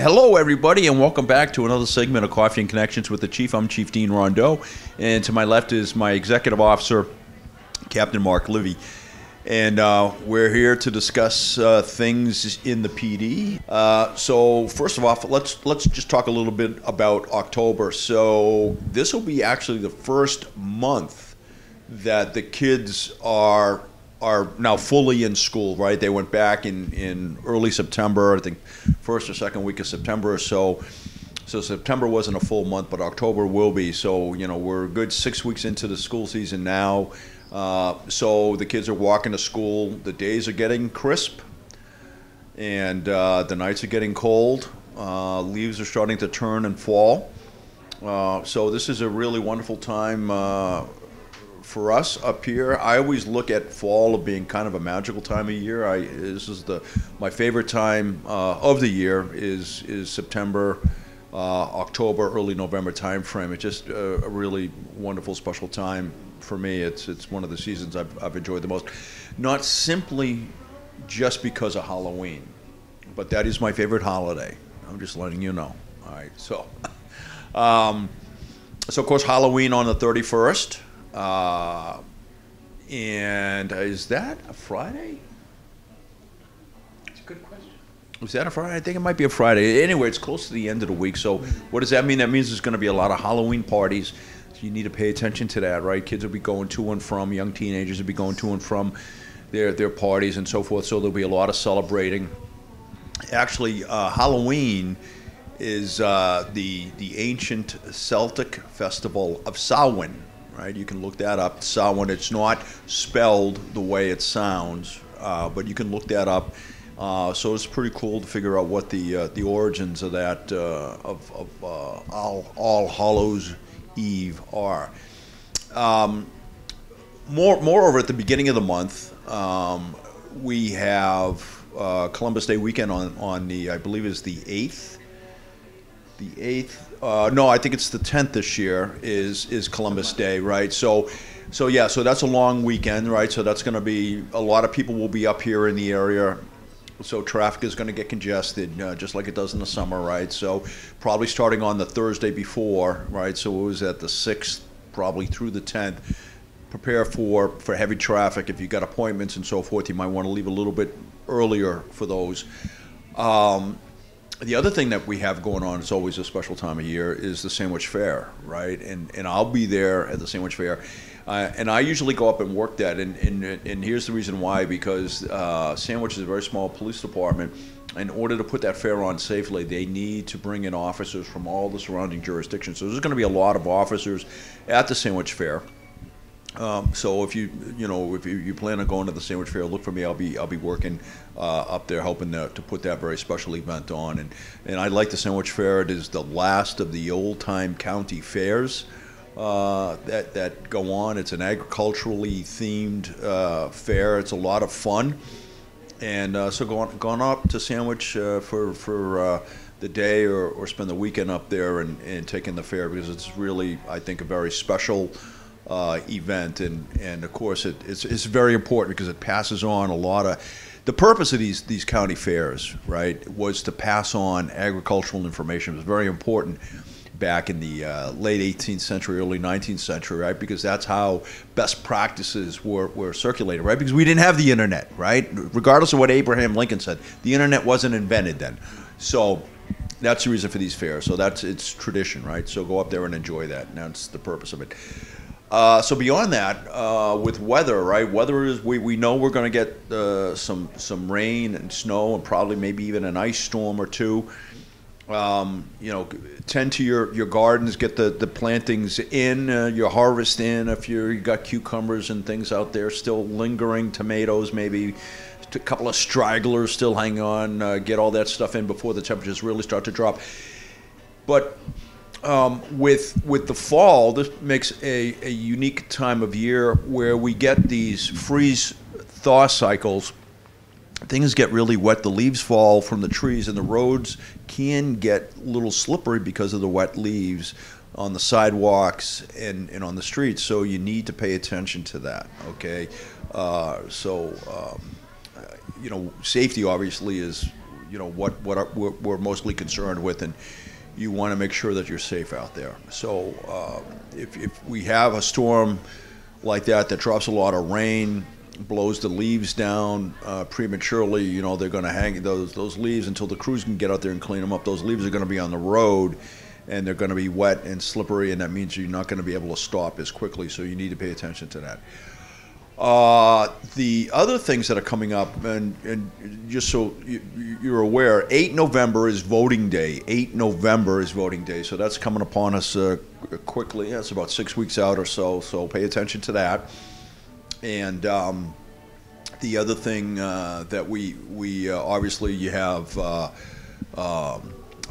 Hello, everybody, and welcome back to another segment of Coffee and Connections with the Chief. I'm Chief Dean Rondeau, and to my left is my Executive Officer, Captain Mark Livy. And we're here to discuss things in the PD. So first of all, let's just talk a little bit about October. So this will be actually the first month that the kids are now fully in school, right? They went back in early September, I think first or second week of September or so. So September wasn't a full month, but October will be. So, you know, we're a good 6 weeks into the school season now. So the kids are walking to school. The days are getting crisp, and the nights are getting cold. Leaves are starting to turn and fall. So this is a really wonderful time for us up here. I always look at fall as being kind of a magical time of year. This is my favorite time of the year is September, October, early November time frame. It's just a really wonderful, special time for me. It's one of the seasons I've enjoyed the most. Not simply just because of Halloween, but that is my favorite holiday. I'm just letting you know. All right, so of course Halloween on the 31st. And is that a Friday? It's a good question. Is that a Friday? I think it might be a Friday. Anyway, it's close to the end of the week. So what does that mean? That means there's going to be a lot of Halloween parties. So you need to pay attention to that, right? Kids will be going to and from, young teenagers will be going to and from their parties and so forth. So there'll be a lot of celebrating. Actually, Halloween is the ancient Celtic festival of Samhain. Right, you can look that up. Samhain. It's not spelled the way it sounds, but you can look that up. So it's pretty cool to figure out what the origins of that of All Hallows Eve are. Moreover, at the beginning of the month, we have Columbus Day weekend on the, I believe it's the 8th. The 8th, no, I think it's the 10th this year is Columbus Day, right? So yeah, so that's a long weekend, right? So that's going to be, a lot of people will be up here in the area. So traffic is going to get congested, just like it does in the summer, right? So probably starting on the Thursday before, right? So it was at the 6th, probably through the 10th. Prepare for heavy traffic. If you've got appointments and so forth, you might want to leave a little bit earlier for those. The other thing that we have going on, it's always a special time of year, is the Sandwich Fair, right? And I'll be there at the Sandwich Fair. And I usually go up and work that. And here's the reason why, because Sandwich is a very small police department. In order to put that fair on safely, they need to bring in officers from all the surrounding jurisdictions. So there's going to be a lot of officers at the Sandwich Fair. So if you plan on going to the Sandwich Fair, look for me. I'll be working up there, helping to put that very special event on. And I like the Sandwich Fair. It is the last of the old time county fairs that go on. It's an agriculturally themed fair. It's a lot of fun. And so going up to Sandwich for the day or spend the weekend up there and taking the fair, because it's really, I think, a very special event, and of course it's very important because it passes on a lot of the purpose of these county fairs, right, was to pass on agricultural information. It was very important back in the late 18th century, early 19th century, right, because that's how best practices were circulated, right, because we didn't have the internet, right, regardless of what Abraham Lincoln said. The internet wasn't invented then. So that's the reason for these fairs. So it's tradition, right? So go up there and enjoy that, and that's the purpose of it. So beyond that, with weather, right? Weather is, we know we're going to get some rain and snow and probably maybe even an ice storm or two. Tend to your gardens, get the plantings in, your harvest in. If you got cucumbers and things out there still lingering, tomatoes, maybe a couple of stragglers still hang on. Get all that stuff in before the temperatures really start to drop. But with the fall, this makes a unique time of year where we get these freeze-thaw cycles. Things get really wet. The leaves fall from the trees, and the roads can get a little slippery because of the wet leaves on the sidewalks and on the streets. So you need to pay attention to that, okay? Safety obviously is we're mostly concerned with, and you want to make sure that you're safe out there. So if we have a storm like that drops a lot of rain, blows the leaves down prematurely, they're going to hang those leaves until the crews can get out there and clean them up. Those leaves are going to be on the road, and they're going to be wet and slippery, and that means you're not going to be able to stop as quickly, so you need to pay attention to that. The other things that are coming up, and just so you're aware, 8 November is voting day. 8 November is voting day, so that's coming upon us quickly. Yeah, it's about 6 weeks out or so pay attention to that. And the other thing that we obviously, you have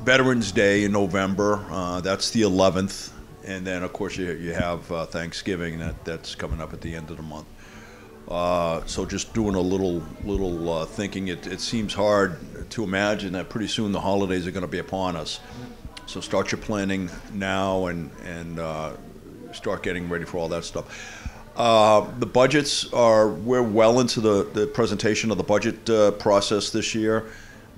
Veterans Day in November. That's the 11th. And then, of course, you have Thanksgiving. That's coming up at the end of the month. So just doing a little thinking. It seems hard to imagine that pretty soon the holidays are going to be upon us. So start your planning now and start getting ready for all that stuff. The budgets we're well into the presentation of the budget process this year.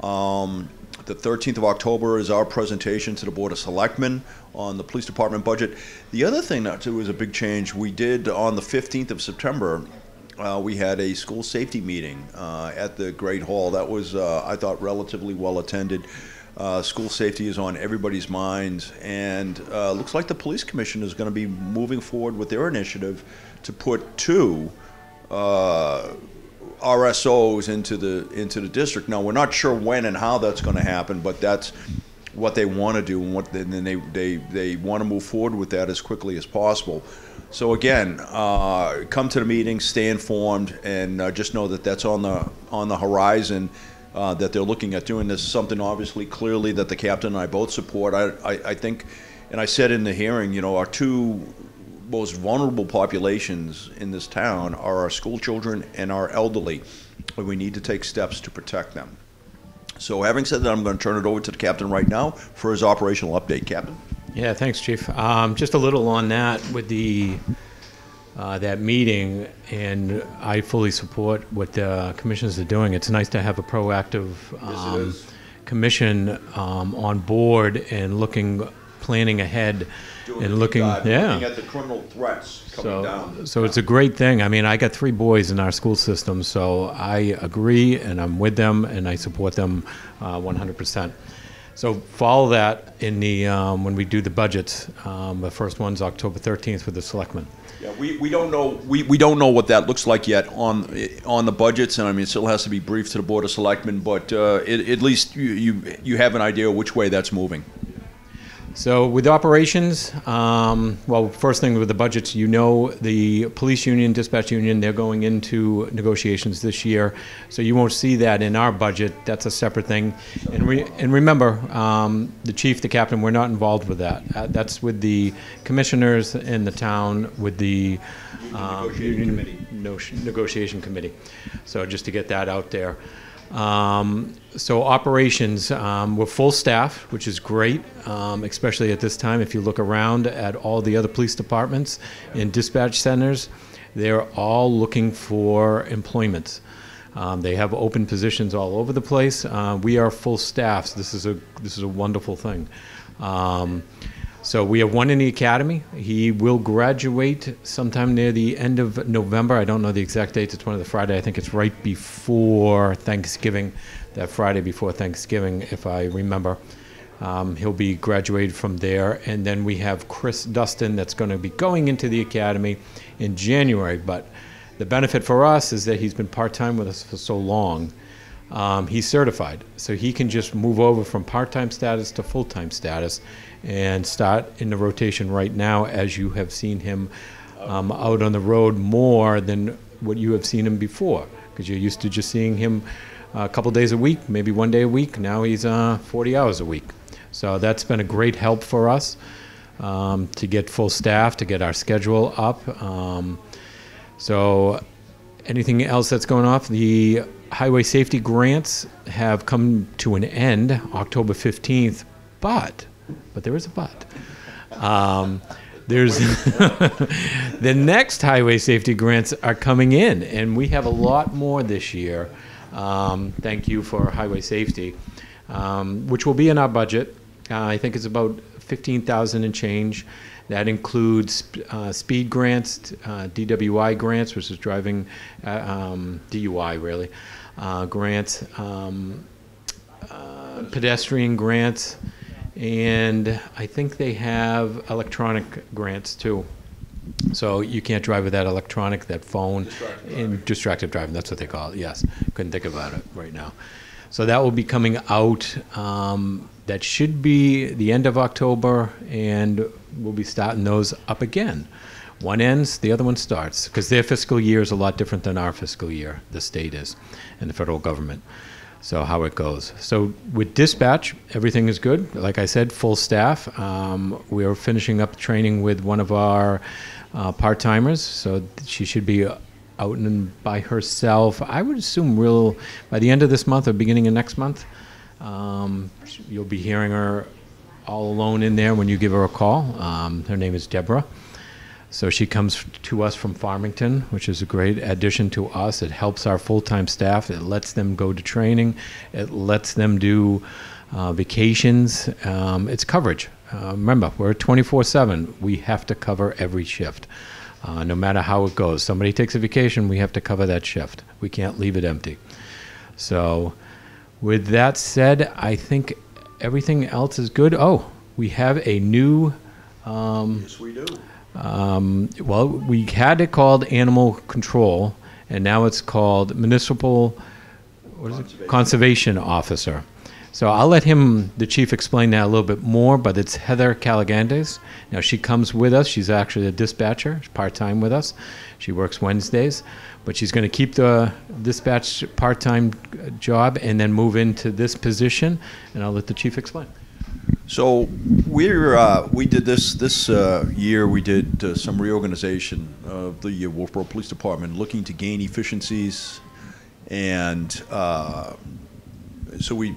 The 13th of October is our presentation to the Board of Selectmen on the police department budget. The other thing that too is a big change. We did on the 15th of September, we had a school safety meeting at the Great Hall. That was, I thought, relatively well attended. School safety is on everybody's minds, and looks like the Police Commission is going to be moving forward with their initiative to put 2 RSOs into the district. Now, we're not sure when and how that's going to happen, but that's what they want to do, and then they want to move forward with that as quickly as possible. So again, come to the meeting, stay informed, and just know that that's on the horizon. That they're looking at doing. This is something obviously clearly that the captain and I both support. I think, and I said in the hearing, our 2 most vulnerable populations in this town are our school children and our elderly, and we need to take steps to protect them. So having said that, I'm going to turn it over to the captain right now for his operational update. Captain? Yeah, thanks, Chief. Just a little on that with the that meeting, and I fully support what the commissioners are doing. It's nice to have a proactive commission on board and planning ahead and looking at the criminal threats coming down. So it's a great thing. I mean, I got 3 boys in our school system, so I agree and I'm with them and I support them 100%. So follow that in the when we do the budgets. The first one's October 13th for the selectmen. Yeah, we don't know we don't know what that looks like yet on the budgets, and I mean it still has to be briefed to the Board of Selectmen, but at least you have an idea which way that's moving. So with operations, well, first thing with the budgets, the police union, dispatch union, they're going into negotiations this year. So you won't see that in our budget. That's a separate thing. And remember, the chief, the captain, we're not involved with that. That's with the commissioners in the town, with the negotiation committee. So just to get that out there. So operations, we're full staff, which is great, especially at this time. If you look around at all the other police departments and dispatch centers, they're all looking for employment. They have open positions all over the place. We are full staff, so this is a wonderful thing. So we have one in the academy. He will graduate sometime near the end of November. I don't know the exact date. It's one of the Friday. I think it's right before Thanksgiving, that Friday before Thanksgiving, if I remember. He'll be graduated from there. And then we have Chris Dustin that's going to be going into the academy in January. But the benefit for us is that he's been part-time with us for so long. He's certified, so he can just move over from part-time status to full-time status and start in the rotation right now, as you have seen him out on the road more than what you have seen him before, because you're used to just seeing him a couple days a week, maybe 1 day a week. Now he's 40 hours a week. So that's been a great help for us to get full staff, to get our schedule up. So anything else that's going off? The highway safety grants have come to an end October 15th, but there is a but. There's the next highway safety grants are coming in, and we have a lot more this year Thank you for highway safety, which will be in our budget. I think it's about 15,000 and change. That includes speed grants, DWI grants, which is driving DUI really, grants, pedestrian grants, and I think they have electronic grants too. So you can't drive with that electronic, that phone, distracted driving. That's what they call it. Yes, couldn't think about it right now. So that will be coming out. That should be the end of October, and we'll be starting those up again. One ends, the other one starts, because their fiscal year is a lot different than our fiscal year, the state is, and the federal government. So how it goes. So with dispatch, everything is good. Like I said, full staff. We are finishing up training with one of our part-timers, so she should be out and by herself. I would assume by the end of this month or beginning of next month. You'll be hearing her all alone in there when you give her a call. Her name is Deborah. So she comes to us from Farmington, which is a great addition to us. It helps our full-time staff. It lets them go to training. It lets them do vacations. It's coverage. Remember, we're 24/7. We have to cover every shift, no matter how it goes. Somebody takes a vacation, we have to cover that shift. We can't leave it empty. So with that said, I think everything else is good. Oh, we have a new... Yes, we do. Well, we had it called Animal Control, and now it's called Municipal Conservation Officer. So I'll let the chief, explain that a little bit more, but it's Heather Caligandis. Now, she comes with us. She's actually a dispatcher. She's part-time with us. She works Wednesdays, but she's going to keep the dispatch part-time job and then move into this position, and I'll let the chief explain. So we did this year. We did some reorganization of the Wolfeboro Police Department, looking to gain efficiencies, and so we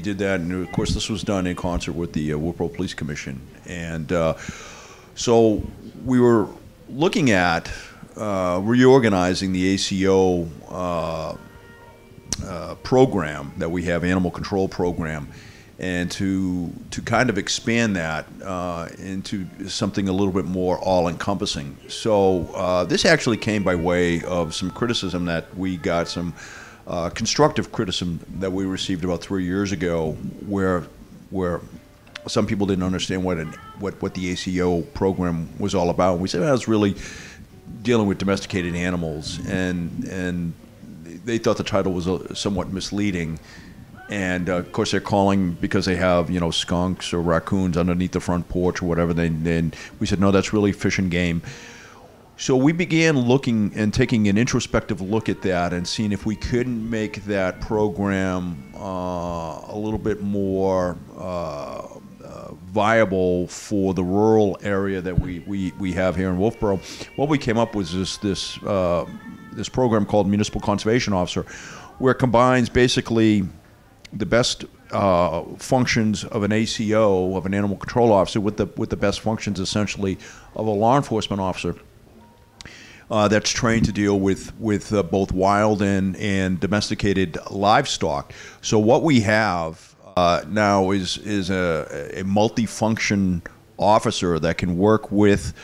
did that. And of course, this was done in concert with the Wolfeboro Police Commission. And so we were looking at reorganizing the ACO program that we have, animal control program, and to kind of expand that into something a little bit more all-encompassing. So this actually came by way of some criticism that we got, some constructive criticism that we received about 3 years ago, where some people didn't understand what the ACO program was all about. We said, well, it's really dealing with domesticated animals, and they thought the title was somewhat misleading. And of course, they're calling because they have, skunks or raccoons underneath the front porch or whatever. Then we said, no, that's really fish and game. So we began looking and taking an introspective look at that and seeing if we couldn't make that program a little bit more viable for the rural area that we have here in Wolfeboro. What we came up with is this program called Municipal Conservation Officer, where it combines basically the best functions of an ACO, of an animal control officer, with the best functions essentially of a law enforcement officer that's trained to deal with both wild and domesticated livestock. So what we have now is a multifunction officer that can work with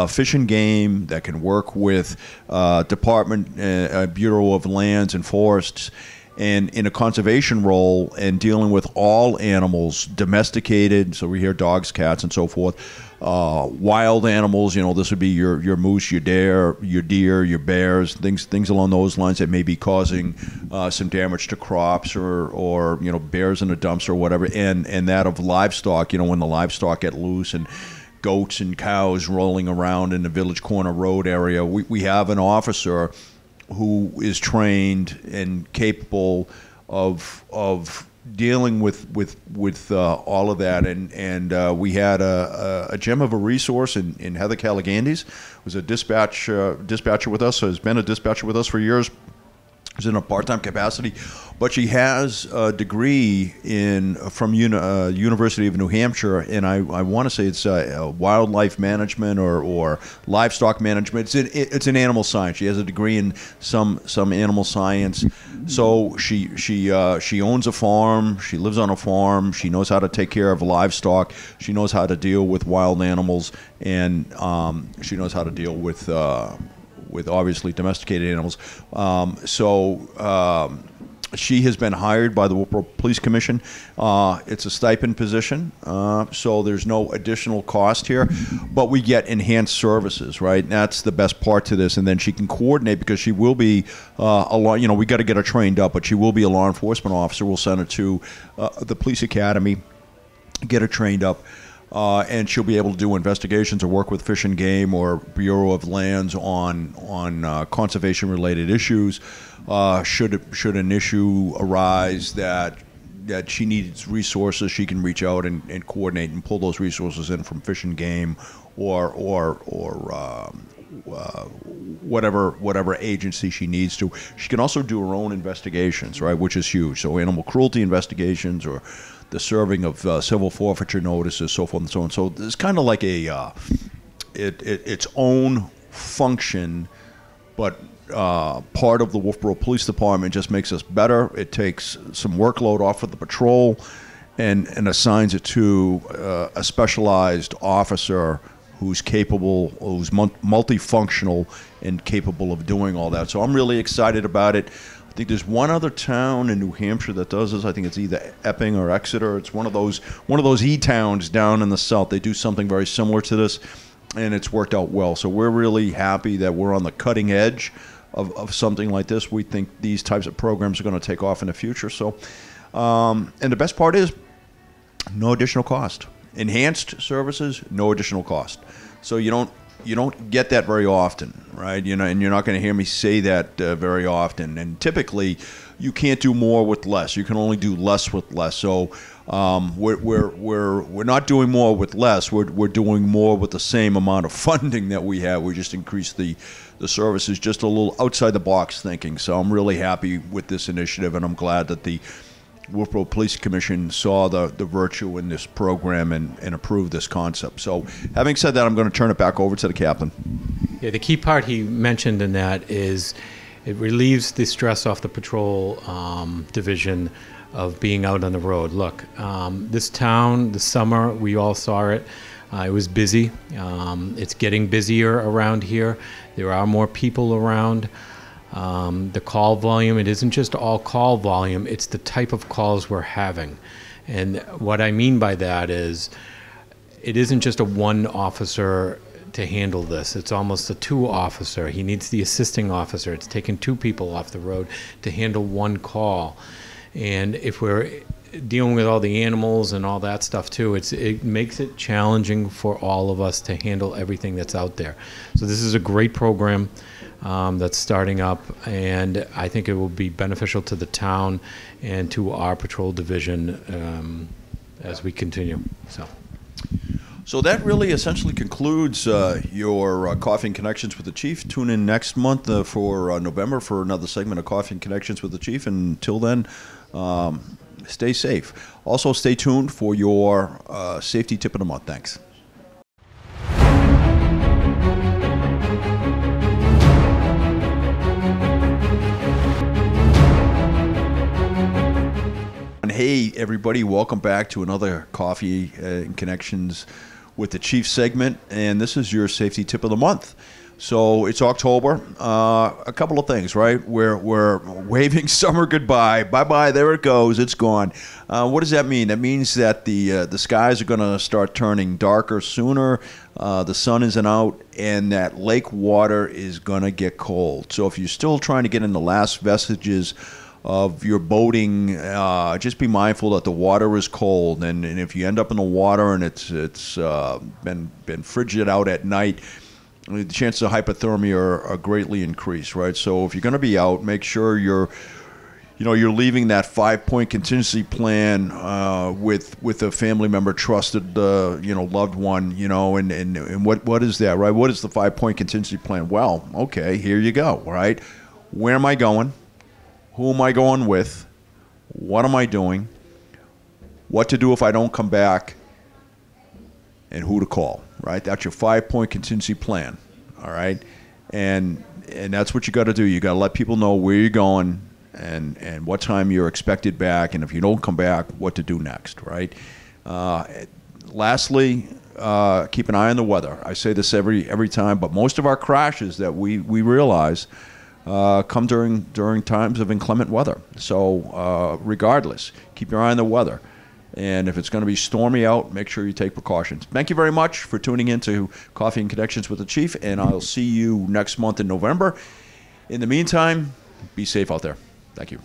Fish and Game, that can work with Bureau of Lands and Forests, and in a conservation role and dealing with all animals, domesticated, so we hear dogs, cats, and so forth, wild animals, this would be your moose, your deer, your bears, things along those lines that may be causing some damage to crops or bears in the dumps or whatever, and that of livestock, when the livestock get loose, and goats and cows rolling around in the Village Corner Road area. We have an officer who is trained and capable of dealing with all of that, and we had a gem of a resource in Heather Caligandis, who's a dispatcher with us, has been a dispatcher with us for years, in a part-time capacity, but she has a degree from University of New Hampshire, and I want to say it's wildlife management or livestock management. It's in animal science. She has a degree in some animal science. So she owns a farm. She lives on a farm. She knows how to take care of livestock. She knows how to deal with wild animals, and she knows how to deal with obviously domesticated animals. She has been hired by the Wolfeboro Police Commission. It's a stipend position, so there's no additional cost here, but we get enhanced services, right? And that's the best part to this. And then she can coordinate, because she will be we got to get her trained up, but she will be a law enforcement officer. We'll send her to the police academy, get her trained up. And she'll be able to do investigations or work with Fish and Game or Bureau of Lands on conservation-related issues. Should an issue arise that she needs resources, she can reach out and coordinate and pull those resources in from Fish and Game or whatever agency she needs to. She can also do her own investigations, right, which is huge. So animal cruelty investigations or the serving of civil forfeiture notices, so forth and so on. So it's kind of like its own function, but part of the Wolfeboro Police Department. Just makes us better. It takes some workload off of the patrol and assigns it to a specialized officer who's capable, who's multifunctional and capable of doing all that. So I'm really excited about it. I think there's one other town in New Hampshire that does this. I think it's either Epping or Exeter. It's one of those e-towns down in the south. They do something very similar to this, and it's worked out well. So we're really happy that we're on the cutting edge of something like this. We think these types of programs are going to take off in the future. So, and the best part is no additional cost. Enhanced services, no additional cost. So you don't get that very often, right? And you're not going to hear me say that very often. And typically, you can't do more with less. You can only do less with less. So we're not doing more with less. We're doing more with the same amount of funding that we have. We just increased the services, just a little outside the box thinking. So I'm really happy with this initiative, and I'm glad that the Wolfeboro Police Commission saw the virtue in this program and approved this concept. So having said that, I'm going to turn it back over to the captain. Yeah, the key part he mentioned in that is it relieves the stress off the patrol division of being out on the road. Look, this town, the summer, we all saw it. It was busy. It's getting busier around here. There are more people around. The call volume, it isn't just all call volume, it's the type of calls we're having. And what I mean by that is it isn't just a one officer to handle this. It's almost a two officer. He needs the assisting officer. It's taking two people off the road to handle one call. And if we're dealing with all the animals and all that stuff too, it makes it challenging for all of us to handle everything that's out there. So this is a great program that's starting up, and I think it will be beneficial to the town and to our patrol division as we continue. So that really essentially concludes your Coffee and Connections with the Chief. Tune in next month for November for another segment of Coffee and Connections with the Chief. And until then, stay safe. Also, stay tuned for your safety tip of the month. Thanks. Hey, everybody, welcome back to another Coffee and Connections with the Chief segment, and this is your safety tip of the month. So it's October. A couple of things, right? We're waving summer goodbye. Bye-bye, there it goes, it's gone. What does that mean? That means that the skies are going to start turning darker sooner, the sun isn't out, and that lake water is going to get cold. So if you're still trying to get in the last vestiges of your boating, just be mindful that the water is cold, and if you end up in the water and it's been frigid out at night, the chances of hypothermia are greatly increased, right? So if you're going to be out, make sure you're leaving that 5-point contingency plan with a family member, trusted, loved one, and what is that, right? What is the 5-point contingency plan? Well, okay, here you go, right? Where am I going? who am I going with, what am I doing, what to do if I don't come back, and who to call, right? That's your 5-point contingency plan, all right? And that's what you got to do. You got to let people know where you're going and what time you're expected back, and if you don't come back, what to do next, right? Lastly, keep an eye on the weather. I say this every time, but most of our crashes that we realize come during times of inclement weather. So regardless, keep your eye on the weather. And if it's going to be stormy out, make sure you take precautions. Thank you very much for tuning in to Coffee and Connections with the Chief, and I'll see you next month in November. In the meantime, be safe out there. Thank you.